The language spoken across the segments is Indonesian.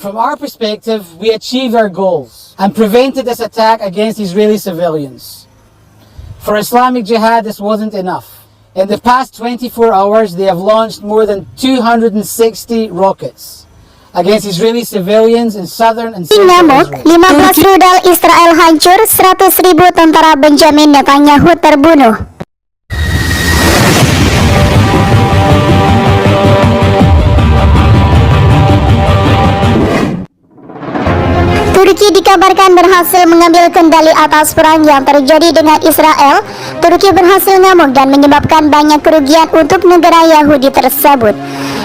From our perspective, we achieved our goals and prevented this attack against Israeli civilians. For Islamic Jihad, this wasn't enough. In the past 24 hours, they have launched more than 260 rockets against Israeli civilians in southern and central Ngamuk, Israel. 15 rudal Israel hancur, 100.000 tentara Benjamin Netanyahu terbunuh. Turki dikabarkan berhasil mengambil kendali atas perang yang terjadi dengan Israel. Turki berhasil ngamuk dan menyebabkan banyak kerugian untuk negara Yahudi tersebut.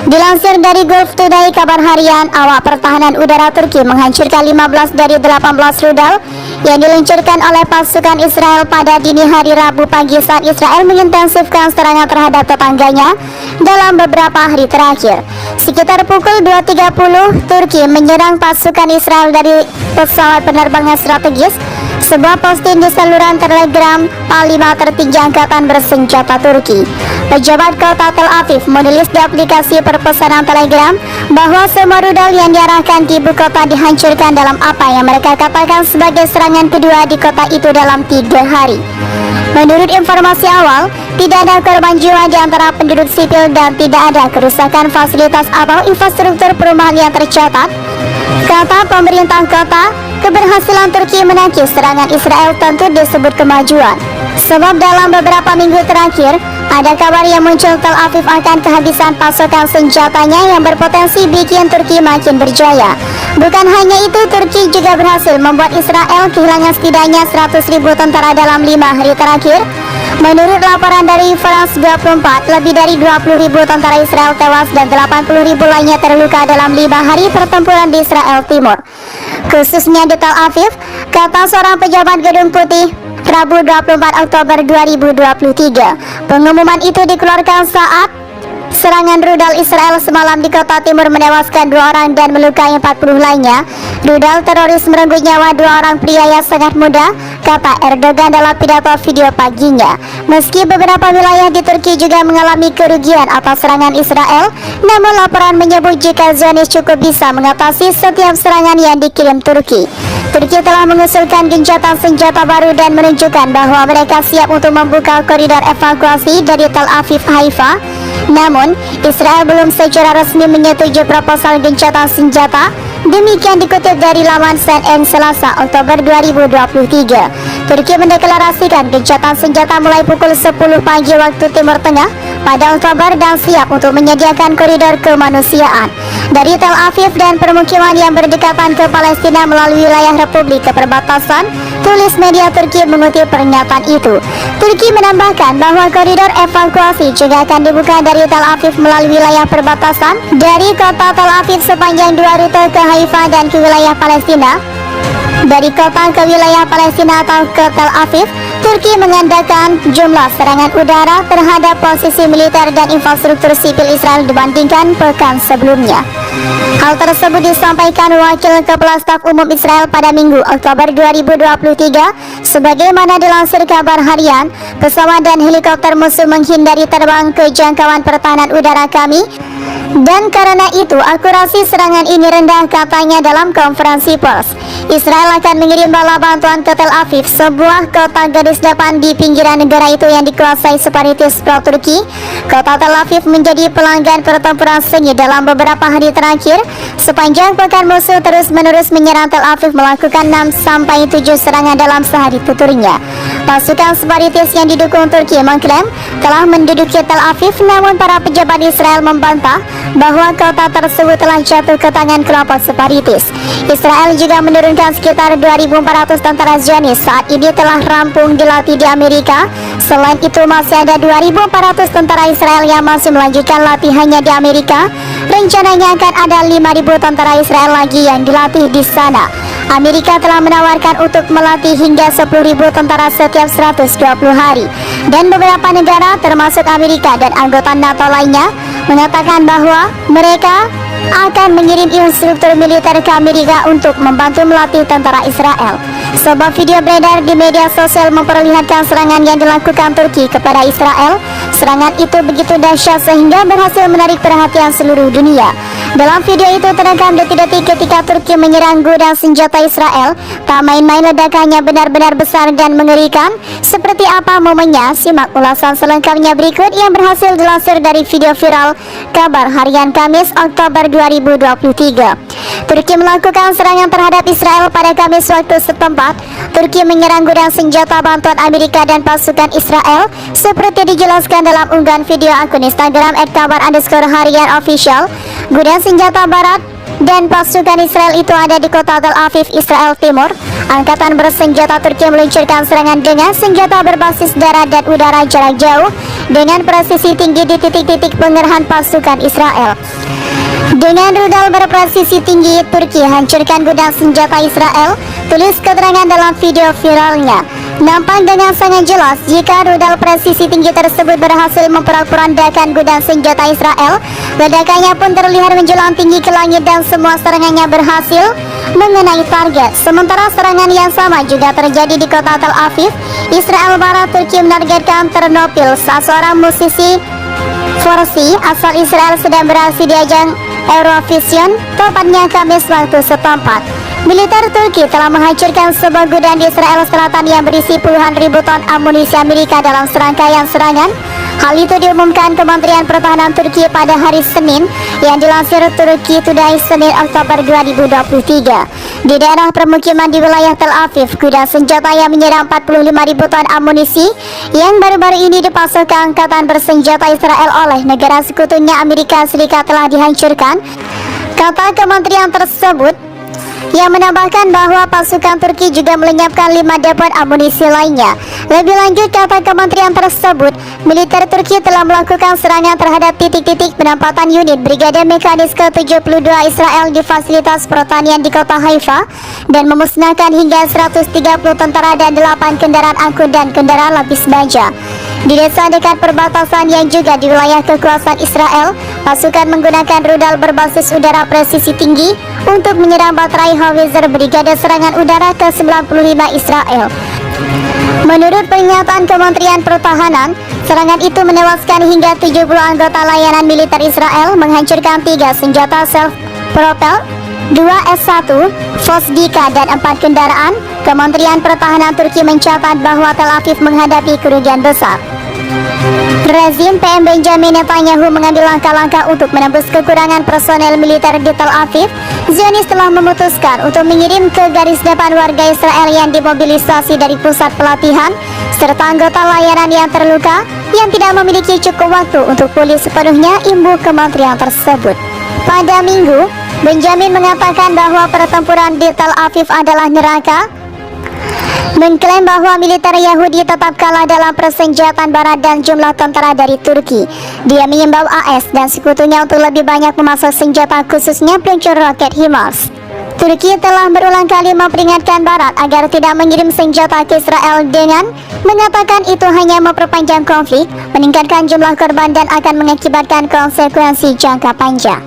Dilansir dari Gulf Today, kabar harian, awak pertahanan udara Turki menghancurkan 15 dari 18 rudal yang diluncurkan oleh pasukan Israel pada dini hari Rabu pagi saat Israel mengintensifkan serangan terhadap tetangganya dalam beberapa hari terakhir. Sekitar pukul 2.30, Turki menyerang pasukan Israel dari pesawat penerbangan strategis. Sebuah posting di saluran Telegram Panglima tertinggi angkatan bersenjata Turki. Pejabat kota Tel Aviv menulis di aplikasi perpesanan Telegram bahwa semua rudal yang diarahkan di ibu kota dihancurkan dalam apa yang mereka katakan sebagai serangan kedua di kota itu dalam 3 hari. Menurut informasi awal, tidak ada korban jiwa di antara penduduk sipil dan tidak ada kerusakan fasilitas atau infrastruktur perumahan yang tercatat. Kata pemerintah kota, keberhasilan Turki menangkis serangan Israel tentu disebut kemajuan. Sebab dalam beberapa minggu terakhir, ada kabar yang muncul Tel Aviv akan kehabisan pasokan senjatanya yang berpotensi bikin Turki makin berjaya. Bukan hanya itu, Turki juga berhasil membuat Israel kehilangan setidaknya 100.000 tentara dalam 5 hari terakhir. Menurut laporan dari France 24, lebih dari 20.000 tentara Israel tewas dan 80.000 lainnya terluka dalam 5 hari pertempuran di Israel Timur, khususnya di Tel Aviv, kata seorang pejabat Gedung Putih Rabu 24 Oktober 2023. Pengumuman itu dikeluarkan saat serangan rudal Israel semalam di kota timur menewaskan 2 orang dan melukai 40 lainnya. Rudal teroris merenggut nyawa 2 orang pria yang sangat muda, kata Erdogan dalam pidato video paginya. Meski beberapa wilayah di Turki juga mengalami kerugian atas serangan Israel, namun laporan menyebut jika Zionis cukup bisa mengatasi setiap serangan yang dikirim Turki. Turki telah mengusulkan gencatan senjata baru dan menunjukkan bahwa mereka siap untuk membuka koridor evakuasi dari Tel Aviv Haifa. Namun, Israel belum secara resmi menyetujui proposal gencatan senjata. Demikian dikutip dari laman CNN Selasa, Oktober 2023. Turki mendeklarasikan gencatan senjata mulai pukul 10 pagi waktu Timur Tengah pada Oktober dan siap untuk menyediakan koridor kemanusiaan dari Tel Aviv dan permukiman yang berdekatan ke Palestina melalui wilayah Republik Keperbatasan, tulis media Turki mengutip pernyataan itu. Turki menambahkan bahwa koridor evakuasi juga akan dibuka dari Tel Aviv melalui wilayah perbatasan dari kota Tel Aviv sepanjang 2 rute ke Haifa dan ke wilayah Palestina. Dari kota ke wilayah Palestina atau ke Tel Aviv, Turki mengandalkan jumlah serangan udara terhadap posisi militer dan infrastruktur sipil Israel dibandingkan pekan sebelumnya. Hal tersebut disampaikan Wakil Kepala Staf Umum Israel pada Minggu, Oktober 2023. Sebagaimana dilansir kabar harian, pesawat dan helikopter musuh menghindari terbang ke jangkauan pertahanan udara kami. Dan karena itu, akurasi serangan ini rendah, katanya dalam konferensi pers. Israel akan mengirim bala bantuan ke Tel Aviv, sebuah kota garis depan di pinggiran negara itu yang dikuasai separatis pro-Turki. Kota Tel Aviv menjadi pelanggan pertempuran sengit dalam beberapa hari terakhir. Sepanjang pekan musuh terus-menerus menyerang Tel Aviv, melakukan 6-7 serangan dalam sehari tuturnya. Pasukan separatis yang didukung Turki mengklaim telah menduduki Tel Aviv, namun para pejabat Israel membantah bahwa kota tersebut telah jatuh ke tangan kelompok separatis. Israel juga menurunkan sekitar 2.400 tentara Zionis saat ini telah rampung dilatih di Amerika. Selain itu, masih ada 2.400 tentara Israel yang masih melanjutkan latihannya di Amerika. Rencananya akan ada 5.000 tentara Israel lagi yang dilatih di sana. Amerika telah menawarkan untuk melatih hingga 10.000 tentara setiap 120 hari. Dan beberapa negara termasuk Amerika dan anggota NATO lainnya mengatakan bahwa mereka akan mengirim instruktur militer ke Amerika untuk membantu melatih tentara Israel. Sebuah video beredar di media sosial memperlihatkan serangan yang dilakukan Turki kepada Israel. Serangan itu begitu dahsyat sehingga berhasil menarik perhatian seluruh dunia. Dalam video itu terekam detik-detik ketika Turki menyerang gudang senjata Israel. Tak main-main, ledakannya benar-benar besar dan mengerikan. Seperti apa momennya? Simak ulasan selengkapnya berikut yang berhasil dilansir dari video viral Kabar Harian Kamis Oktober 2023. Turki melakukan serangan terhadap Israel pada Kamis waktu setempat. Turki menyerang gudang senjata bantuan Amerika dan pasukan Israel seperti dijelaskan dalam unggahan video akun Instagram @kabar_harian_official. Gudang senjata barat dan pasukan Israel itu ada di kota Tel Aviv, Israel Timur. Angkatan bersenjata Turki meluncurkan serangan dengan senjata berbasis darat dan udara jarak jauh dengan presisi tinggi di titik-titik pengerahan pasukan Israel. Dengan rudal berpresisi tinggi, Turki hancurkan gudang senjata Israel, tulis keterangan dalam video viralnya. Nampak dengan sangat jelas jika rudal presisi tinggi tersebut berhasil memporak-porandakan gudang senjata Israel. Ledakannya pun terlihat menjulang tinggi ke langit dan semua serangannya berhasil mengenai target. Sementara serangan yang sama juga terjadi di kota Tel Aviv, Israel Barat. Turki menargetkan Ternopil, saat seorang musisi Farsi asal Israel sedang beraksi di ajang Eurovision, tepatnya Kamis waktu setempat. Militer Turki telah menghancurkan sebuah gudang di Israel Selatan yang berisi puluhan ribu ton amunisi Amerika dalam serangkaian serangan. Hal itu diumumkan Kementerian Pertahanan Turki pada hari Senin, yang dilansir Turki Today Senin Oktober 2023. Di daerah permukiman di wilayah Tel Aviv, gudang senjata yang menyerang 45 ribu ton amunisi yang baru-baru ini dipasok ke angkatan bersenjata Israel oleh negara sekutunya Amerika Serikat telah dihancurkan, kata kementerian tersebut, yang menambahkan bahwa pasukan Turki juga melenyapkan 5 depot amunisi lainnya. Lebih lanjut, kata kementerian tersebut, militer Turki telah melakukan serangan terhadap titik-titik penempatan unit Brigade Mekanis ke-72 Israel di fasilitas pertanian di kota Haifa dan memusnahkan hingga 130 tentara dan 8 kendaraan angkut dan kendaraan lapis baja. Di desa dekat perbatasan yang juga di wilayah kekuasaan Israel, pasukan menggunakan rudal berbasis udara presisi tinggi untuk menyerang baterai Howitzer Brigade Serangan Udara ke-95 Israel. Menurut pernyataan Kementerian Pertahanan, serangan itu menewaskan hingga 70 anggota layanan militer Israel, menghancurkan 3 senjata self-propel, 2 S-1, Vosdika dan 4 kendaraan. Kementerian Pertahanan Turki mencatat bahwa Tel Aviv menghadapi kerugian besar. Rezim PM Benjamin Netanyahu mengambil langkah-langkah untuk menembus kekurangan personel militer di Tel Aviv. Zionis telah memutuskan untuk mengirim ke garis depan warga Israel yang dimobilisasi dari pusat pelatihan, serta anggota layanan yang terluka yang tidak memiliki cukup waktu untuk pulih sepenuhnya, imbuh kementerian tersebut. Pada Minggu, Benjamin mengatakan bahwa pertempuran di Tel Aviv adalah neraka, mengklaim bahwa militer Yahudi tetap kalah dalam persenjataan barat dan jumlah tentara dari Turki. Dia mengimbau AS dan sekutunya untuk lebih banyak memasok senjata, khususnya peluncur roket HIMARS. Turki telah berulang kali memperingatkan Barat agar tidak mengirim senjata ke Israel dengan mengatakan itu hanya memperpanjang konflik, meningkatkan jumlah korban dan akan mengakibatkan konsekuensi jangka panjang.